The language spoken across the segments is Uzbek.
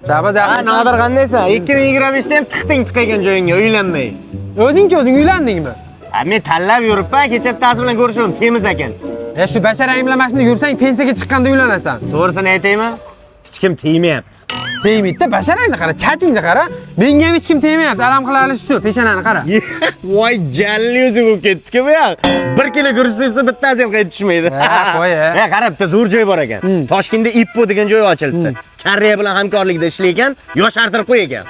Chaba. Nodir qandaysan? 2025 da ham tiqding ekan joyingga uylanmay. O'zing uylandingmi? Men tanlab yuribman, kecha bittasi bilan ko'rishdim, semiz ekan. Shu basharang bilan mashina yursang, pensiyaga chiqqanda uylanasan. To'g'risini aytaymi? Hech kim tegmayapti. Tegmaydi-da, basharangni qara, chachingni qara. Menga ham hech kim tegmayapti. Alam qilarish shu, peshanani qara. Voy, jalli o'zi bo'lib ketdi-ku bu yoq. 1 kilo guruch sepsa bittasi ham qaytib tushmaydi. Qo'y. Qara, bitta zo'r joy bor ekan. Toshkentda Ippo degan joy ochildi. Koreya bilan hamkorlikda ishlaygan, yosh artirib qo'ygan.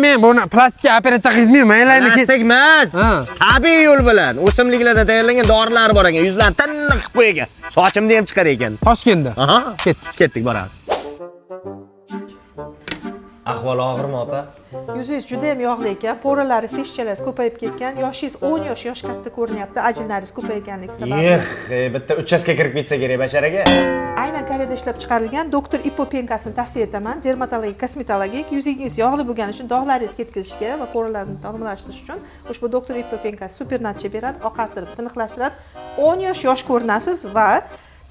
Men buni plastik operatsiya qilmayman, maylayni plastik emas. Tabiiy yo'l bilan o'simliklardan tayyorlangan dorilar bor ekan, yuzlarni tiniq qilib qo'ygan. Sochimni ham chiqar ekan. Toshkentda. Ketdik, boramiz. Ahvol og'irmi, opa? Yuzingiz juda ham yog'li ekan, po'ralaringiz, teshchalangiz ko'payib ketgan, yoshingiz 10 yosh katta ko'rinyapti, ajinlaringiz ko'payganligi sababli. Bitta uchastka kirib ketsa kerak basharaga. Aynan Koreyada ishlab chiqarilgan doktor Ippo penkasini tavsiya etaman. Dermatologik, kosmetologik, yuzingiz yog'li bo'lgani uchun dog'laringizni ketkazishga va po'ralarni normallashirish uchun ushbu doktor Ippo penkasi super natija beradi, oqartirib, tiniqlashtiradi. 10 yosh ko'rinasiz va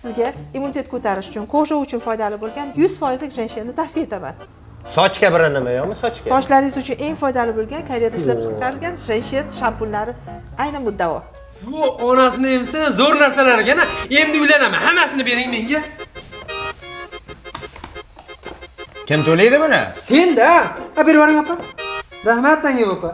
sizga immunitet ko'tarish uchun, ko'za uchun foydali bo'lgan 100% jenshenni tavsiya etaman. Sochga bir nima yo'qmi, sochga? Sochlaringiz uchun eng foydali bo'lgan Koreyada ishlab chiqarilgan jenshen shampunlari aynan muddao. Onasini emsa zo'r narsalar ekan. Endi uylanaman. Hammasini bering menga. Kim to'laydi buni? Sen-da. Berib yuboring opa. Rahmat tanga opa.